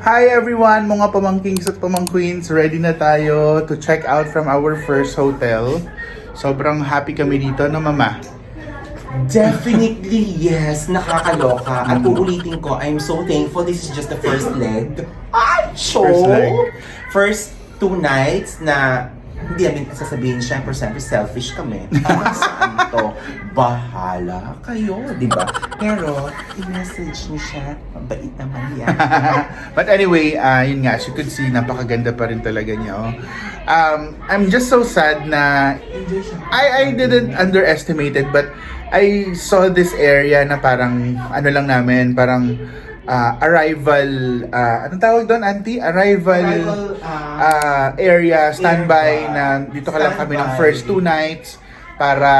Hi everyone, mga pamangkings at pamangqueens. Ready na tayo to check out from our first hotel. Sobrang happy kami dito, no mama? Definitely yes, nakakaloka. At uulitin ko, I'm so thankful this is just the first leg. Ay, show! First leg. First 2 nights na hindi namin sasabihin, syempre selfish kami. Para saan to? Bahala kayo, di ba? Pero, i-message niyo siya. Mabait naman yan. But anyway, yun nga, as you could see, napakaganda pa rin talaga niya. Oh. I'm just so sad na I didn't underestimate it, but I saw this area na parang ano lang namin, parang arrival, anong tawag doon, auntie? Arrival area, standby, na dito ka lang kami ng first 2 nights para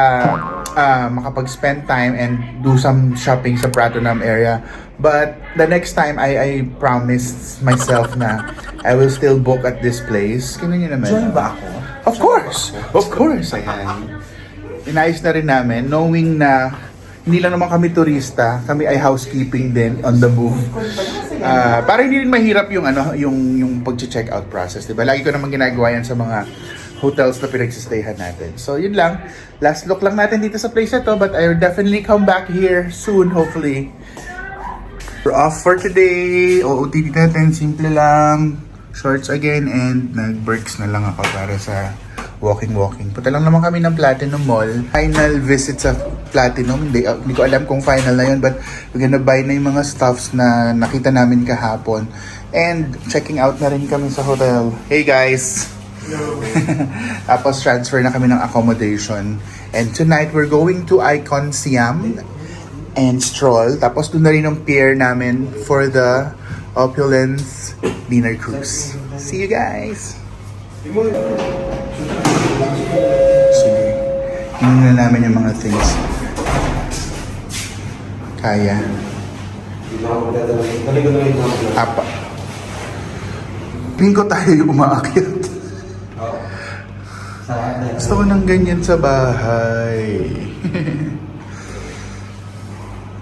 makapag-spend time and do some shopping sa Pratunam area. But the next time, I promised myself na I will still book at this place. Kino nyo naman? Join ba ako? Of course! Of course! Ayan. Inayos na rin namin, knowing na hindi lang naman kami turista, kami ay housekeeping din on the move. Para hindi rin mahirap yung yung pag-check out process, 'di ba? Lagi ko naman ginagawa yan sa mga hotels na pinagsistayhan natin. So, yun lang. Last look lang natin dito sa place na to, but I will definitely come back here soon, hopefully. We're off for today. OOTD natin, simple lang. Shorts again, and nag-Berks na lang ako para sa walking. Punta lang naman kami ng Platinum Mall. Final visit sa Platinum. Hindi ko alam kung final na yun, but we're gonna buy na yung mga stuffs na nakita namin kahapon. And checking out na rin kami sa hotel. Hey guys! Tapos transfer na kami ng accommodation. And tonight, we're going to Icon Siam and Stroll. Tapos doon na rin ang pier namin for the Opulence dinner cruise. See you guys! Sige. Tingnan na namin yung mga things. Kaya. Apa. Tingin ko tayo yung umaakyat. Gusto ko ng ganyan sa bahay.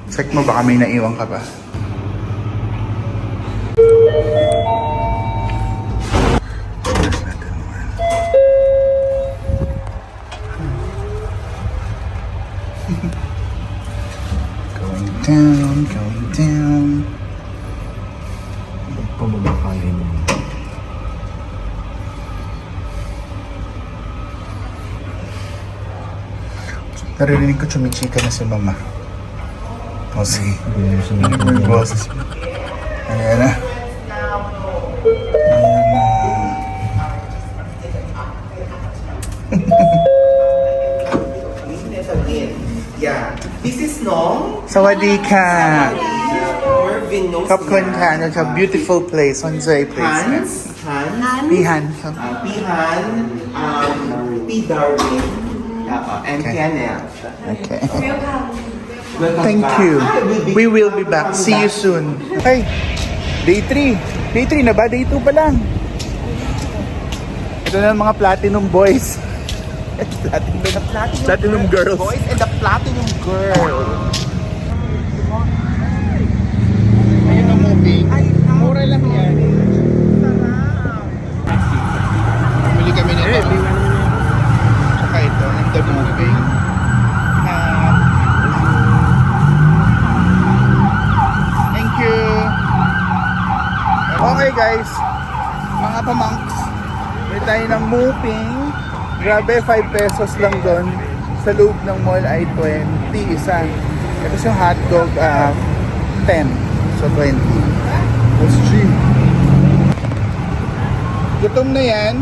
Check mo, baka may naiwan ka pa. Going down. Pamamakain mo. Naririnig ko chumichika na si mama. O sige. Yung boses. Ayan na. Yeah. This is no. Sawadika. Marvin knows. Kapkun ka. It's a beautiful place. Onzoy place. Hans. Pihan. Pihan. P. Darwin. And Okay. Kenneth. Okay. Welcome Thank back. you. Hi, We will be back. See you soon. Hey, day 3. Day 3 na ba? Day 2 pa lang. Ito na ang mga Platinum Boys. Platinum Girls. Boys and the Platinum Girl. Ayun ang movie. Mura lang yan. Bumili kami nito. Saka ito, ng The Moving. Thank you. Okay guys, mga pamonks, may tayo ng moving. Grabe, 5 pesos lang doon. Sa loob ng mall ay 20 isa. Ito yung hotdog, 10. So 20. That's cheap. Gutom na yan.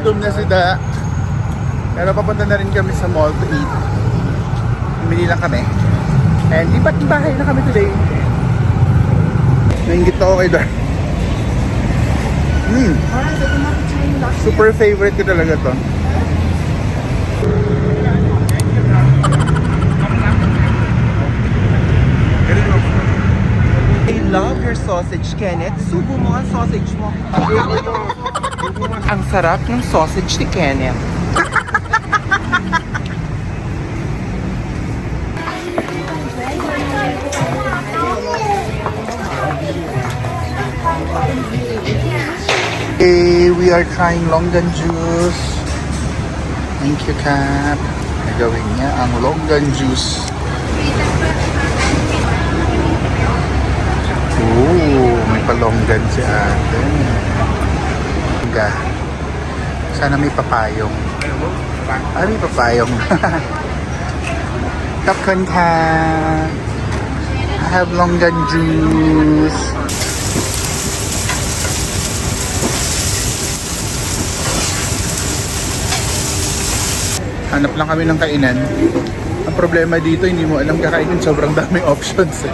Gutom na si Da. Pero papunta na rin kami sa mall to eat. Bumili lang kami. And lipat bahay na kami today. Nainggit ako kay Da. Super favorite ko talaga to. I love your sausage, Kenneth. Subo mo ang sausage mo. Ang sarap ng sausage ni Kenneth. Okay, we are trying longan juice. Thank you, Cap. Nagawin niya ang longan juice. Oh, may palonggan si ate. Nga. Sana may papayong. May papayong. Kapkan ka. I have longan juice. Hanap lang kami ng kainan. Ang problema dito, hindi mo alam kakainin. Sobrang daming options.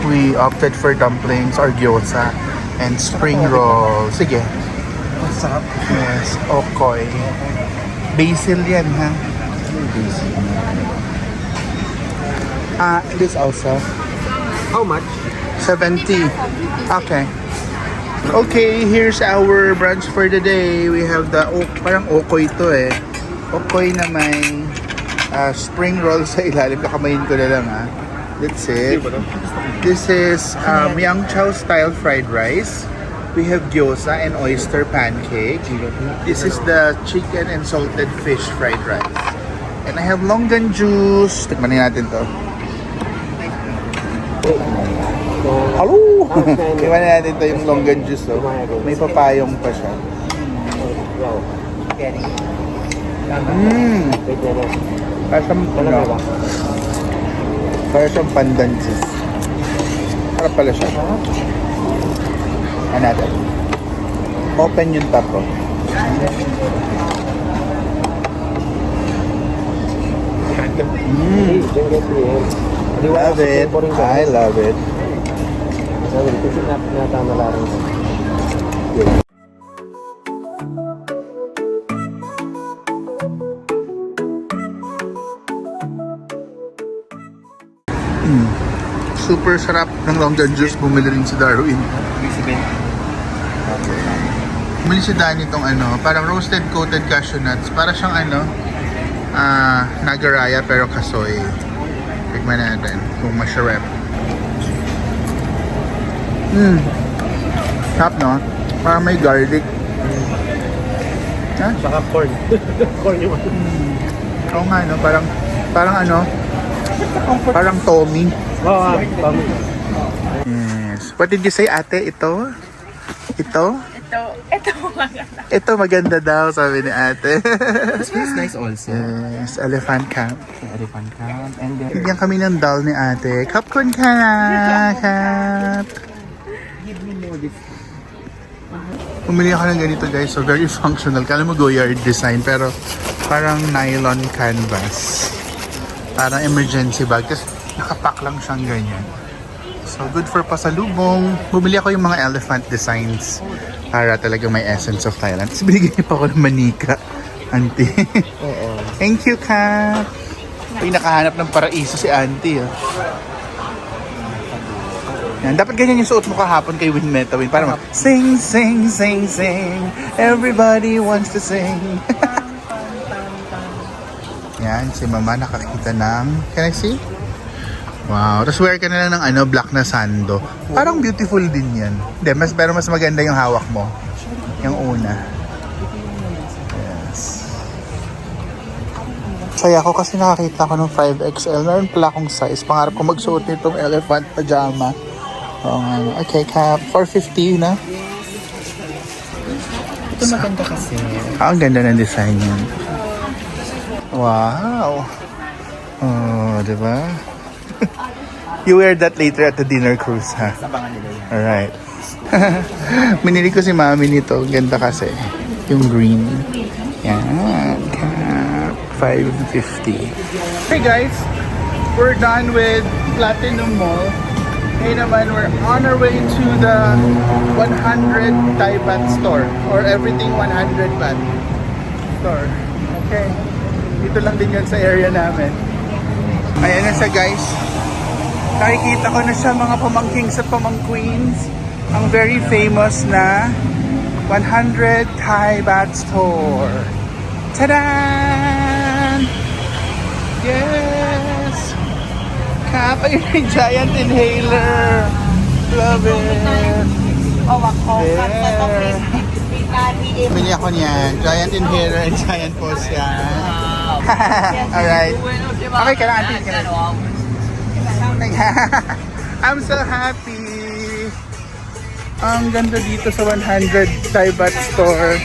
We opted for dumplings or gyoza and spring roll. Sige. What's up? Yes, okoy. Basil yan, ha? Basil. This also. How much? 70. Okay. Okay, here's our brunch for the day. We have the, parang okoy to eh. Okoy na may spring roll sa ilalim. Kakamayin ko na lang, ha? That's it. This is Yang Chow style fried rice. We have gyoza and oyster pancake. This is the chicken and salted fish fried rice. And I have longan juice. Tikman natin to. Hello! Tikman natin to yung longan juice. Oh. May papayong pa siya. Para siyang pandan juice. Harap pala siya. Ano natin? Open yung top ko. Love it. I love it. Super sarap ng longan juice. Bumili rin si Darwin. Bumili si Danny itong parang roasted coated cashew nuts. Para siyang nagaraya pero kasoy. Tignan natin kung masarap. Sarap, no? Parang may garlic. Ha? Saka corn. Corn yung Oo nga, no? Parang Tommy. Oo, Yes. What did you say, ate? Ito? Ito maganda. Ito maganda daw, sabi ni ate. This one's nice also. Yes, elephant camp. Elephant camp. And then, Bigyan kami ng doll ni ate. Kapkon ka na, Kap. give me more this. Pumili ako ng ganito, guys. So, very functional. Kala mo Goyard design, pero parang nylon canvas. Parang emergency bag. Tapos, nakapack lang siyang ganyan. So, good for pasalubong. Bumili ako yung mga elephant designs para talaga may essence of Thailand. Tapos, binigyan niya pa ako ng manika. Auntie. Oo. Thank you, Kat. Ay, nakahanap ng paraiso si Auntie. Oh. Yan, dapat ganyan yung suot mo kahapon kay Win Metawin. Para sing, sing, sing, sing. Everybody wants to sing. Yan, si Mama nakakita ng... Can I see? Wow. Tapos wear ka na lang ng black na sando. Parang beautiful din yan. Hindi, pero mas maganda yung hawak mo. Yung una. Yes. Saya ko kasi nakakita ko ng 5XL. Meron pala akong size. Pangarap ko magsuot nitong elephant pajama. Oo nga. Okay, Cap. 450 na. Ito maganda kasi. Ang ganda ng design yan. Wow. Oh, diba? You wear that later at the dinner cruise, ha? Sabangan nila yan. Alright. Minili ko si Mami nito. Ganda kasi. Yung green. Yan. Cap. 550. Hey guys! We're done with Platinum Mall. Ngayon naman, we're on our way to the 100 Thai baht store. Or everything 100 baht store. Okay. Dito lang din yun sa area namin. Ayan na siya, guys. Nakikita ko na siya mga pamangkings at pamangqueens. Ang very famous na 100 Thai baht store. Tadaan! Yes! Cap, ayun yung giant inhaler. Love it. Bili ako niyan. Giant inhaler and giant pose yan. Alright. Okay ka lang, auntie. Ka lang. I'm so happy. Ang ganda dito sa 100 Thai Baht store.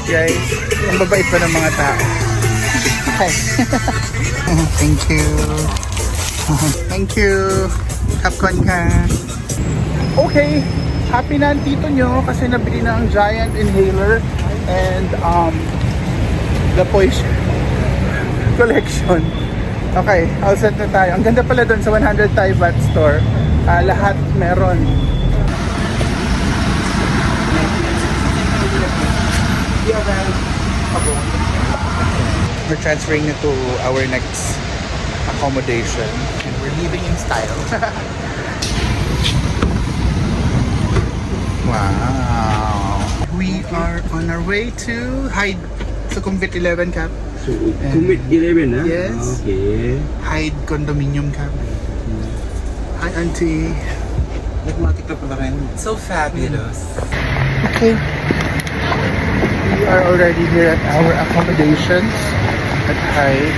Guys, ang babait pa ng mga tao. Okay. Thank you. Thank you. Kapkon ka. Okay. Happy na ang tito nyo kasi nabili na ang giant inhaler and the poison collection. Okay, all set na tayo. Ang ganda pala doon sa 100 Thai Baht store. Lahat meron. We're transferring na to our next accommodation and we're leaving in style. Wow. We are on our way to Hyde Sukhumvit 11 Cap. Sukhumvit 11, huh? Yes. Okay. Hyde Condominium Cap. Hi, Auntie. Nagmatik na pala rin. So fabulous. Okay. We are already here at our accommodations at Hyde.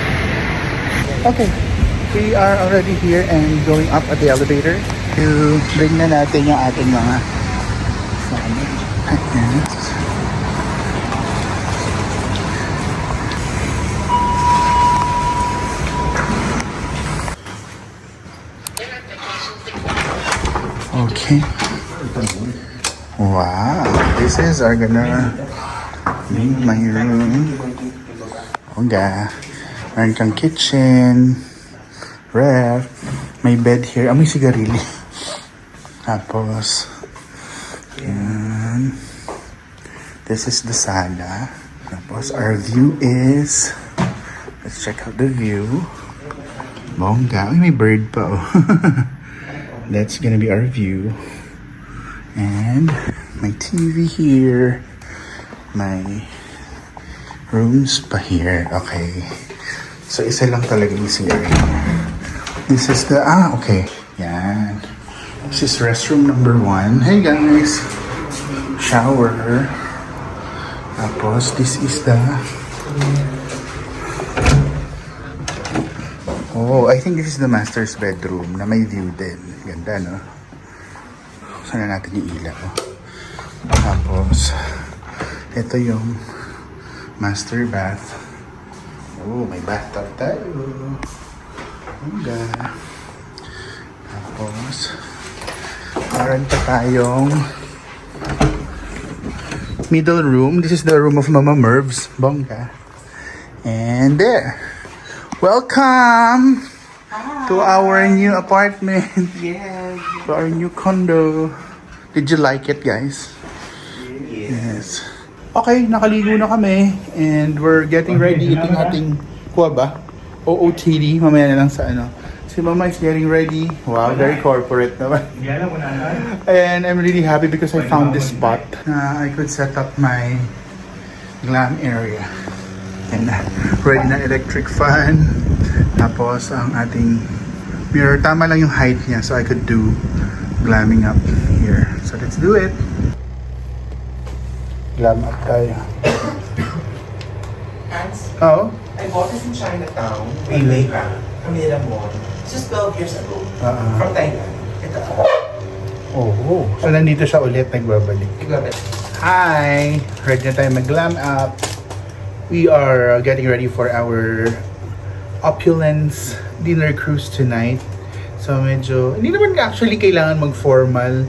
Okay. We are already here and going up at the elevator to bring na natin yung ating mga okay. Wow, this is our gonna be my room. Okay. Meron kang kitchen, ref, may bed here. May sigarilyo. Tapos, yan. This is the sala. Tapos, our view is, let's check out the view. Bongga. Uy, may bird pa, oh. That's gonna be our view. And, my TV here. My rooms pa here. Okay. So, isa lang talaga yung CR. This is the, okay. Yan. This is restroom number 1. Hey guys. Shower. Tapos, this is the, oh, I think this is the master's bedroom na may view din. Ganda, no? Sana natin yung ilaw. Tapos, ito yung master bath. Oh, may bathtub tayo. Hangga. Tapos, meron pa tayong middle room. This is the room of Mama Mervs. Bongga. And there. Welcome to our new apartment. Yes. To our new condo. Did you like it, guys? Yes. Okay, nakaligo na kami and we're getting ready eating ating kuha ba? OOTD, mamaya na lang sa ano. Si Mama is getting ready. Wow, very corporate naman. And I'm really happy because I found this spot na I could set up my glam area. And ready na electric fan. Tapos ang ating mirror, tama lang yung height niya so I could do glamming up here. So let's do it. Glam up tayo. Hans, Oo. I bought this in Chinatown way back. Camila Mall. Just 12 years ago. From Thailand. Ito. Oh. So nandito siya ulit, nagbabalik. Igwabit. Hi! Ready na tayo mag-glam up. We are getting ready for our opulence dinner cruise tonight. So medyo, hindi naman actually kailangan mag-formal.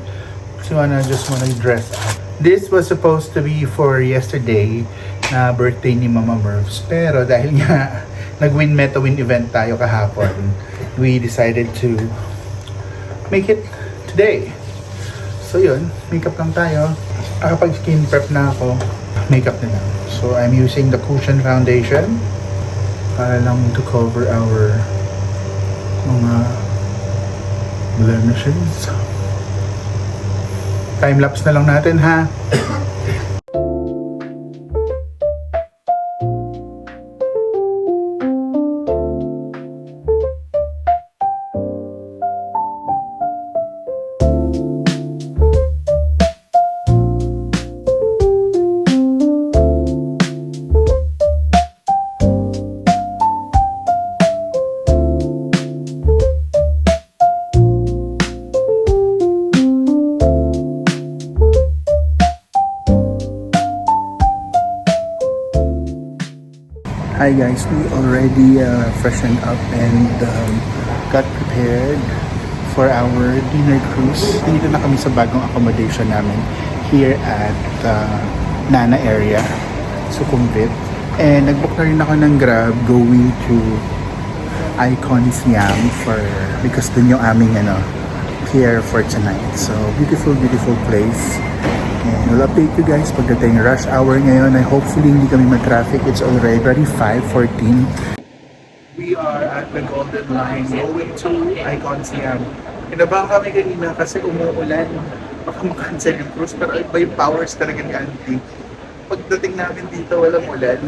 Kasi just wanna dress up. This was supposed to be for yesterday na birthday ni Mama Mervs. Pero dahil nga nag-Win Meta Win event tayo kahapon, we decided to make it today. So yun, makeup lang tayo. Kapag skin prep na ako, makeup na lang. So I'm using the Cushion Foundation para lang to cover our mga blemishes. Time-lapse na lang natin, ha? Hi guys, we already freshened up and got prepared for our dinner cruise. Dito na kami sa bagong accommodation namin here at Nana area, Sukhumvit. And nagbook na rin ako ng Grab going to Icon Siam because dun yung aming pier for tonight. So beautiful place. And we'll update you guys pagdating rush hour ngayon. I hopefully hindi kami mag-traffic. It's already 5:14. We are at the Golden Line going to Icon Siam. Inabahan kami kanina kasi umuulan. Baka makancel yung cruise pero iba yung powers talaga ni Auntie. Pagdating namin dito walang ulan.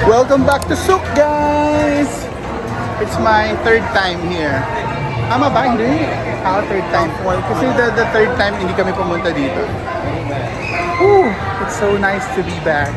Welcome back to Suk, guys! It's my third time here. Tama ba? Hindi. Third time. Kasi the third time hindi kami pumunta dito. Whew, it's so nice to be back.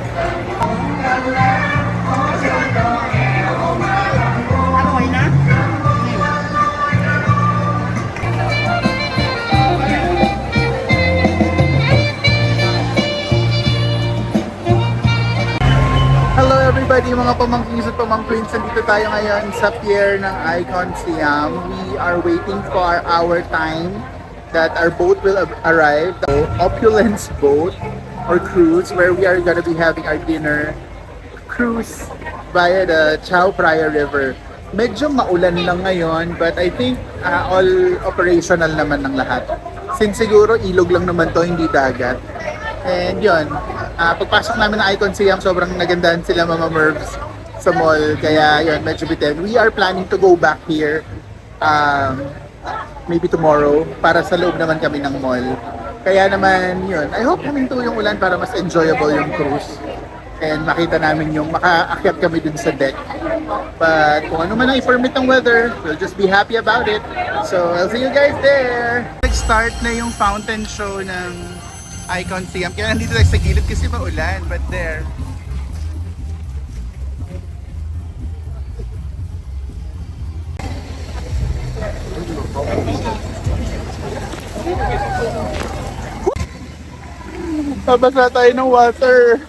Hello everybody, mga pamangkings at pamangkwins. Nandito tayo ngayon sa pier ng Icon Siam. We are waiting for our time that our boat will arrive. The Opulence boat or cruise where we are gonna be having our dinner cruise via the Chao Phraya River. Medyo maulan lang ngayon but I think all operational naman ng lahat. Since siguro ilog lang naman to, hindi dagat. And yun, pagpasok namin ng Icon Siam, sobrang nagandahan sila Mama Mervs sa mall. Kaya yun, medyo bitin. We are planning to go back here maybe tomorrow para sa loob naman kami ng mall. Kaya naman yun, I hope huminto yung ulan para mas enjoyable yung cruise. And makita namin yung makaakyat kami dun sa deck. But kung ano man ang i-permit ng weather, we'll just be happy about it. So I'll see you guys there! Nag-start na yung fountain show ng Icon Siam. Kaya nandito tayo sa gilid kasi maulan. But there. Babasa tayo ng water.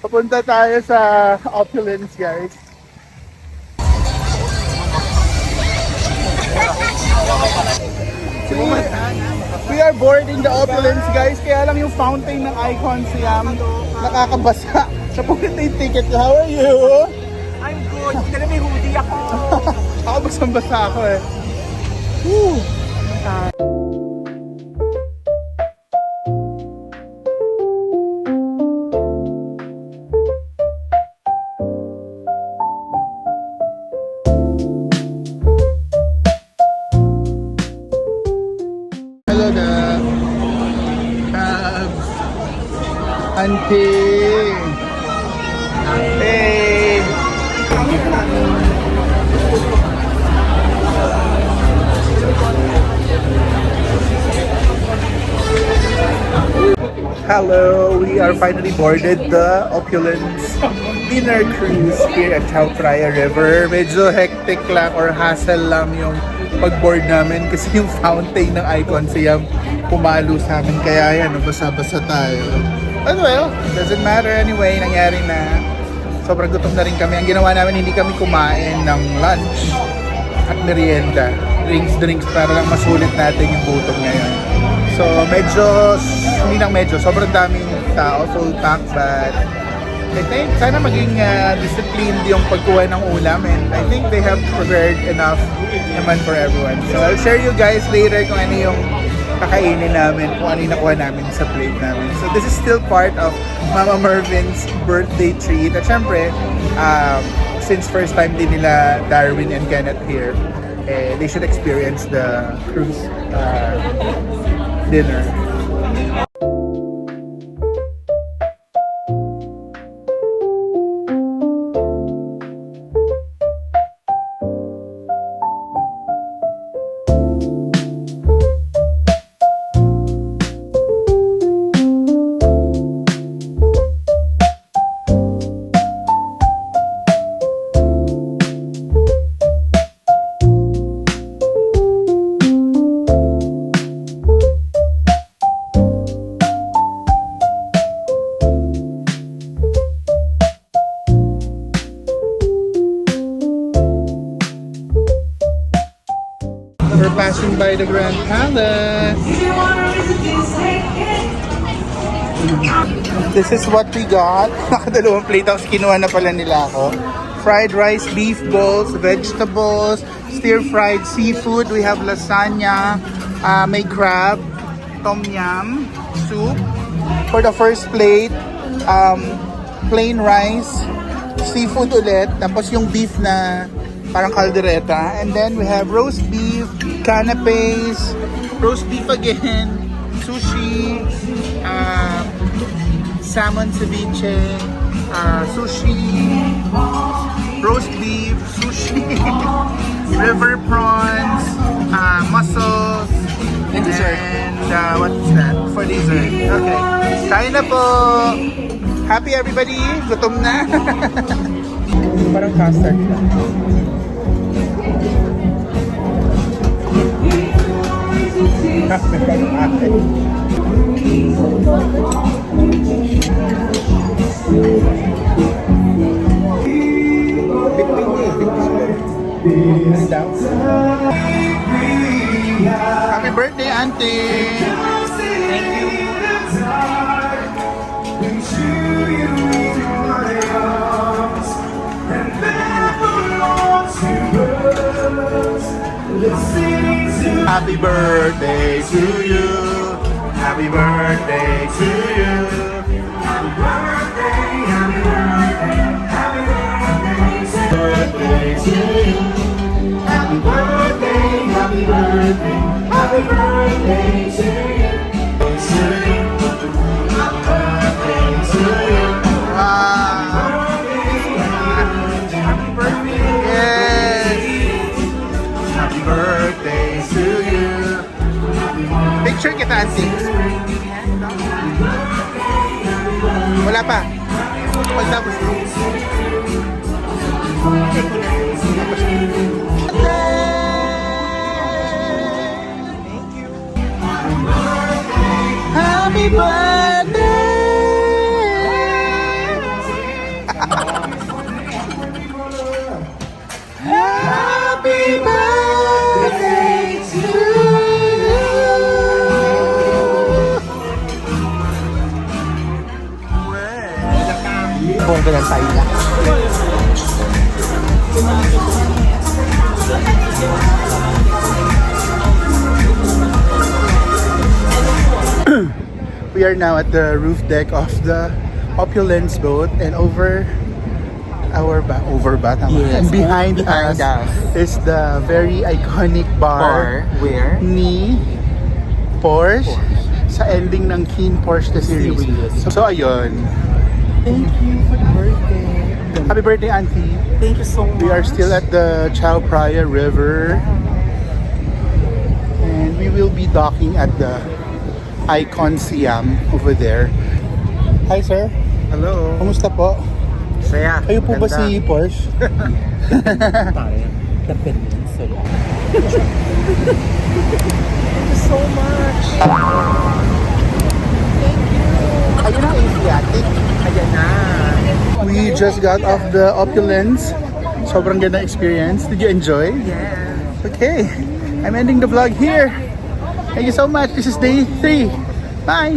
Papunta tayo sa Opulence, guys. We are boarding the Opulence, guys. Kaya lang yung fountain ng Icon Siam nakakabasa. Sa pumunta yung ticket. How are you? I'm good. Dala may hoodie ako. Ako basang-basa ako eh. Woo! Hello na. Auntie. Hey. Hello, we are finally boarded the Opulence dinner cruise here at Chao Phraya River. Medyo hectic lang or hassle lang yung pag-board namin kasi yung fountain ng Icon Siam pumalo sa amin. Kaya yan, basa-basa tayo. But well, doesn't matter anyway, nangyari na. Sobrang gutom na rin kami. Ang ginawa namin, hindi kami kumain ng lunch at merienda. Drinks para lang masulit natin yung gutom ngayon. So medyo, hindi lang medyo, sobrang daming tao, full pack, but I think sana maging disciplined yung pagkuha ng ulam and I think they have prepared enough naman for everyone. So I'll share you guys later kung ano yung kakainin namin, kung ano yung nakuha namin sa plate namin. So this is still part of Mama Mervin's birthday treat. At syempre, since first time din nila Darwin and Kenneth here, they should experience the cruise dinner. passing by the Grand Palace. This is what we got. Nakadalawang plate tapos kinuha na pala nila ako. Fried rice, beef balls, vegetables, stir-fried seafood. We have lasagna, may crab, tom yum, soup. For the first plate, plain rice, seafood ulit, tapos yung beef na parang caldereta. And then we have roast beef, canapes, roast beef again, sushi, salmon ceviche, sushi, roast beef, sushi, river prawns, mussels, and dessert. And what's that for dessert? Okay, kain na po! Happy everybody! Gutom na! Parang custard na. Happy birthday, Auntie! Thank you! Happy birthday to you! Happy birthday to you! Happy birthday, happy birthday, happy birthday to you! Happy birthday, happy birthday, happy birthday to you! Happy birthday to you! Happy birthday! Yes! Happy birthday to you! Picture kita, Auntie. Wala pa. Pagtapos. Happy birthday! Happy birthday to you! Bongga ng tayo na. We are now at the roof deck of the Opulence boat, and over tama. Yes, And behind us is the very iconic bar, Where? ni Porsche sa ending ng Keen Porsche the series. So ayun. Thank you for the birthday. Happy birthday, Auntie. Thank you so much. We are still at the Chao Phraya River, and we will be docking at the Icon Siam over there. Hi, sir. Hello. Kumusta po? Saya. Kayo po ba si Porsche? The Peninsula. Thank you so much. Ayun na, Asiatic. Ayan na. We just got off the Opulence. Sobrang ganda experience. Did you enjoy? Yeah. Okay. I'm ending the vlog here. Thank you so much. This is day 3. Bye.